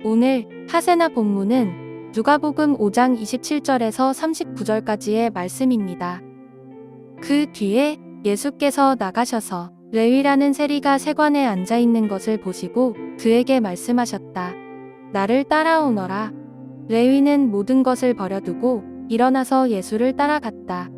오늘 하세나 본문은 누가복음 5장 27절에서 39절까지의 말씀입니다. 그 뒤에 예수께서 나가셔서 레위라는 세리가 세관에 앉아 있는 것을 보시고 그에게 말씀하셨다. 나를 따라오너라. 레위는 모든 것을 버려두고 일어나서 예수를 따라갔다.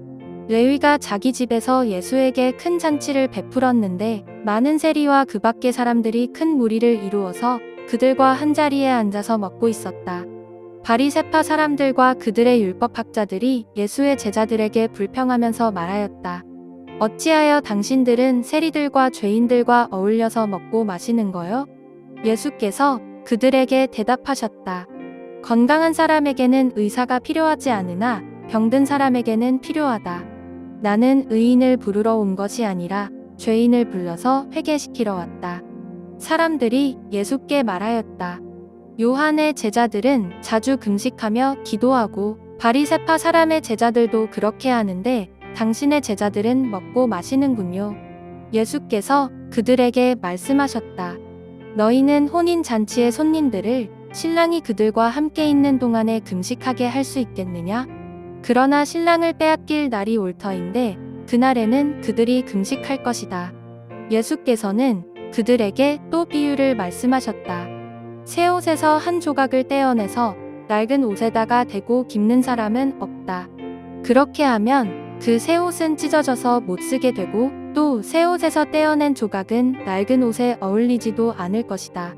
레위가 자기 집에서 예수에게 큰 잔치를 베풀었는데 많은 세리와 그 밖의 사람들이 큰 무리를 이루어서 그들과 한자리에 앉아서 먹고 있었다. 바리새파 사람들과 그들의 율법학자들이 예수의 제자들에게 불평하면서 말하였다. 어찌하여 당신들은 세리들과 죄인들과 어울려서 먹고 마시는 거요? 예수께서 그들에게 대답하셨다. 건강한 사람에게는 의사가 필요하지 않으나 병든 사람에게는 필요하다. 나는 의인을 부르러 온 것이 아니라 죄인을 불러서 회개시키러 왔다. 사람들이 예수께 말하였다. 요한의 제자들은 자주 금식하며 기도하고 바리새파 사람의 제자들도 그렇게 하는데 당신의 제자들은 먹고 마시는군요. 예수께서 그들에게 말씀하셨다. 너희는 혼인 잔치의 손님들을 신랑이 그들과 함께 있는 동안에 금식하게 할 수 있겠느냐? 그러나 신랑을 빼앗길 날이 올 터인데 그날에는 그들이 금식할 것이다. 예수께서는 그들에게 또 비유를 말씀하셨다. 새 옷에서 한 조각을 떼어내서 낡은 옷에다가 대고 깁는 사람은 없다. 그렇게 하면 그 새 옷은 찢어져서 못 쓰게 되고 또 새 옷에서 떼어낸 조각은 낡은 옷에 어울리지도 않을 것이다.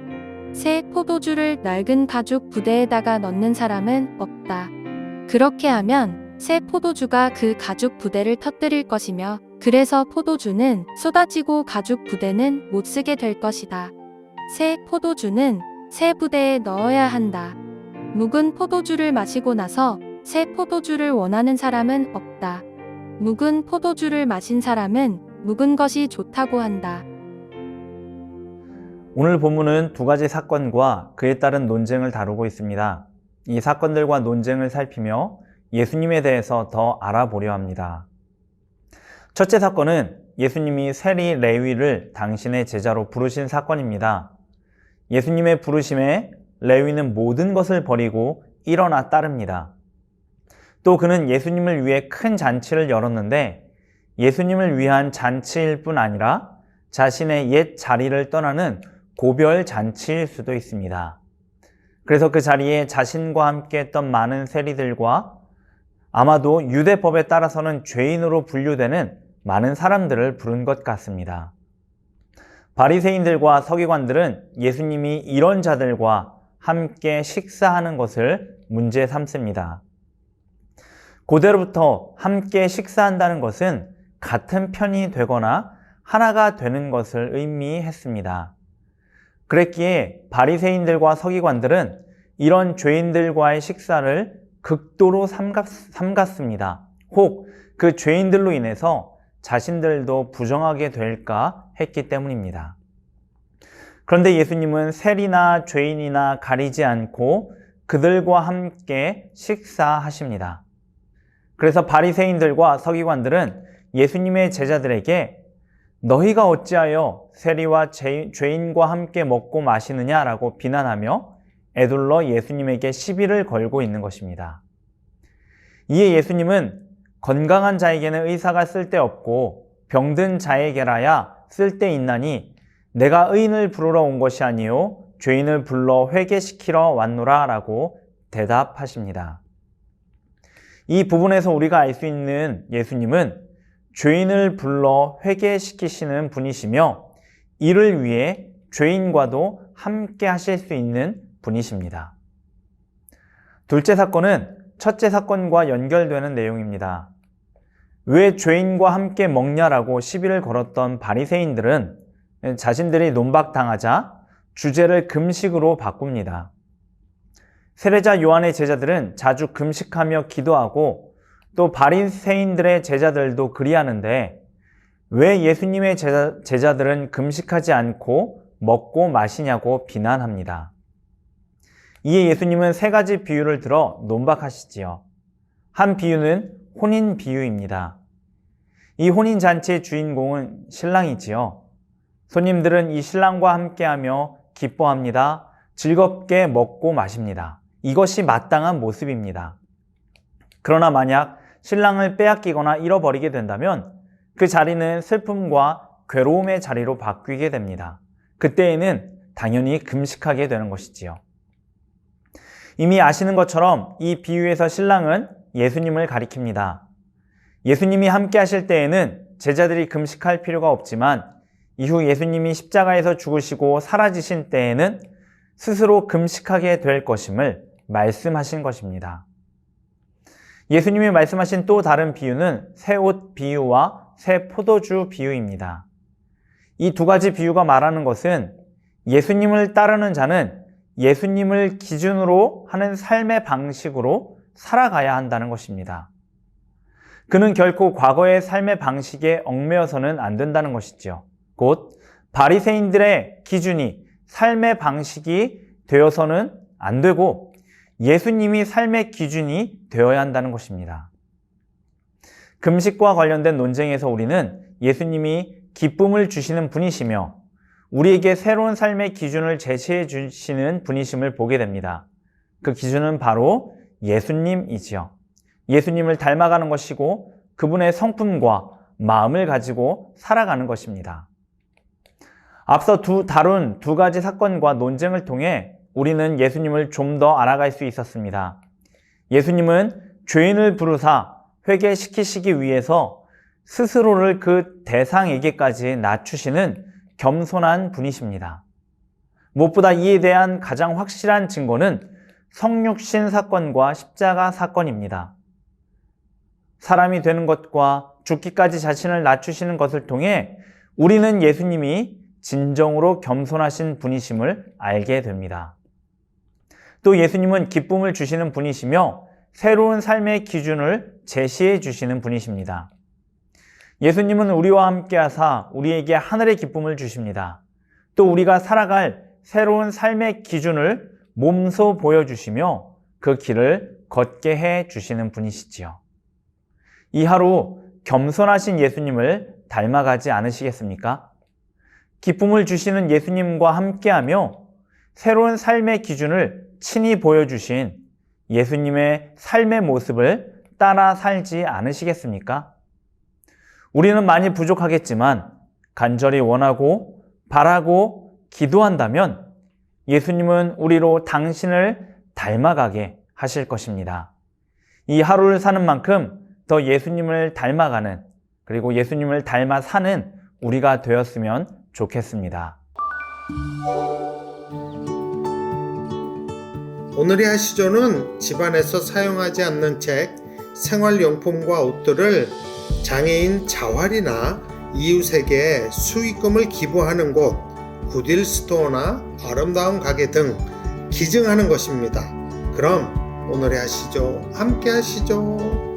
새 포도주를 낡은 가죽 부대에다가 넣는 사람은 없다. 그렇게 하면 새 포도주가 그 가죽 부대를 터뜨릴 것이며 그래서 포도주는 쏟아지고 가죽 부대는 못 쓰게 될 것이다. 새 포도주는 새 부대에 넣어야 한다. 묵은 포도주를 마시고 나서 새 포도주를 원하는 사람은 없다. 묵은 포도주를 마신 사람은 묵은 것이 좋다고 한다. 오늘 본문은 두 가지 사건과 그에 따른 논쟁을 다루고 있습니다. 이 사건들과 논쟁을 살피며 예수님에 대해서 더 알아보려 합니다. 첫째 사건은 예수님이 세리 레위를 당신의 제자로 부르신 사건입니다. 예수님의 부르심에 레위는 모든 것을 버리고 일어나 따릅니다. 또 그는 예수님을 위해 큰 잔치를 열었는데 예수님을 위한 잔치일 뿐 아니라 자신의 옛 자리를 떠나는 고별 잔치일 수도 있습니다. 그래서 그 자리에 자신과 함께 했던 많은 세리들과 아마도 유대법에 따라서는 죄인으로 분류되는 많은 사람들을 부른 것 같습니다. 바리새인들과 서기관들은 예수님이 이런 자들과 함께 식사하는 것을 문제 삼습니다. 고대로부터 함께 식사한다는 것은 같은 편이 되거나 하나가 되는 것을 의미했습니다. 그랬기에 바리새인들과 서기관들은 이런 죄인들과의 식사를 극도로 삼갔습니다. 혹 그 죄인들로 인해서 자신들도 부정하게 될까 했기 때문입니다. 그런데 예수님은 세리나 죄인이나 가리지 않고 그들과 함께 식사하십니다. 그래서 바리새인들과 서기관들은 예수님의 제자들에게 너희가 어찌하여 세리와 죄인과 함께 먹고 마시느냐라고 비난하며 에둘러 예수님에게 시비를 걸고 있는 것입니다. 이에 예수님은 건강한 자에게는 의사가 쓸데없고 병든 자에게라야 쓸데있나니 내가 의인을 부르러 온 것이 아니요 죄인을 불러 회개시키러 왔노라 라고 대답하십니다. 이 부분에서 우리가 알 수 있는 예수님은 죄인을 불러 회개시키시는 분이시며 이를 위해 죄인과도 함께 하실 수 있는 분이십니다. 둘째 사건은 첫째 사건과 연결되는 내용입니다. 왜 죄인과 함께 먹냐라고 시비를 걸었던 바리새인들은 자신들이 논박당하자 주제를 금식으로 바꿉니다. 세례자 요한의 제자들은 자주 금식하며 기도하고 또 바리새인들의 제자들도 그리하는데 왜 예수님의 제자들은 금식하지 않고 먹고 마시냐고 비난합니다. 이에 예수님은 세 가지 비유를 들어 논박하시지요. 한 비유는 혼인 비유입니다. 이 혼인잔치의 주인공은 신랑이지요. 손님들은 이 신랑과 함께하며 기뻐합니다. 즐겁게 먹고 마십니다. 이것이 마땅한 모습입니다. 그러나 만약 신랑을 빼앗기거나 잃어버리게 된다면 그 자리는 슬픔과 괴로움의 자리로 바뀌게 됩니다. 그때에는 당연히 금식하게 되는 것이지요. 이미 아시는 것처럼 이 비유에서 신랑은 예수님을 가리킵니다. 예수님이 함께 하실 때에는 제자들이 금식할 필요가 없지만 이후 예수님이 십자가에서 죽으시고 사라지신 때에는 스스로 금식하게 될 것임을 말씀하신 것입니다. 예수님이 말씀하신 또 다른 비유는 새 옷 비유와 새 포도주 비유입니다. 이 두 가지 비유가 말하는 것은 예수님을 따르는 자는 예수님을 기준으로 하는 삶의 방식으로 살아가야 한다는 것입니다. 그는 결코 과거의 삶의 방식에 얽매여서는 안 된다는 것이지요. 곧 바리새인들의 기준이 삶의 방식이 되어서는 안 되고 예수님이 삶의 기준이 되어야 한다는 것입니다. 금식과 관련된 논쟁에서 우리는 예수님이 기쁨을 주시는 분이시며 우리에게 새로운 삶의 기준을 제시해 주시는 분이심을 보게 됩니다. 그 기준은 바로 예수님이지요. 예수님을 닮아가는 것이고 그분의 성품과 마음을 가지고 살아가는 것입니다. 앞서 다룬 두 가지 사건과 논쟁을 통해 우리는 예수님을 좀 더 알아갈 수 있었습니다. 예수님은 죄인을 부르사 회개시키시기 위해서 스스로를 그 대상에게까지 낮추시는 겸손한 분이십니다. 무엇보다 이에 대한 가장 확실한 증거는 성육신 사건과 십자가 사건입니다. 사람이 되는 것과 죽기까지 자신을 낮추시는 것을 통해 우리는 예수님이 진정으로 겸손하신 분이심을 알게 됩니다. 또 예수님은 기쁨을 주시는 분이시며 새로운 삶의 기준을 제시해 주시는 분이십니다. 예수님은 우리와 함께 하사 우리에게 하늘의 기쁨을 주십니다. 또 우리가 살아갈 새로운 삶의 기준을 몸소 보여주시며 그 길을 걷게 해 주시는 분이시지요. 이 하루 겸손하신 예수님을 닮아가지 않으시겠습니까? 기쁨을 주시는 예수님과 함께하며 새로운 삶의 기준을 친히 보여주신 예수님의 삶의 모습을 따라 살지 않으시겠습니까? 우리는 많이 부족하겠지만 간절히 원하고 바라고 기도한다면 예수님은 우리로 당신을 닮아가게 하실 것입니다. 이 하루를 사는 만큼 더 예수님을 닮아가는 그리고 예수님을 닮아 사는 우리가 되었으면 좋겠습니다. 오늘의 하시조는 집안에서 사용하지 않는 책, 생활용품과 옷들을 장애인 자활이나 이웃에게 수익금을 기부하는 곳, 굿윌 스토어나 아름다운 가게 등 기증하는 것입니다. 그럼 오늘의 하시조 함께 하시죠.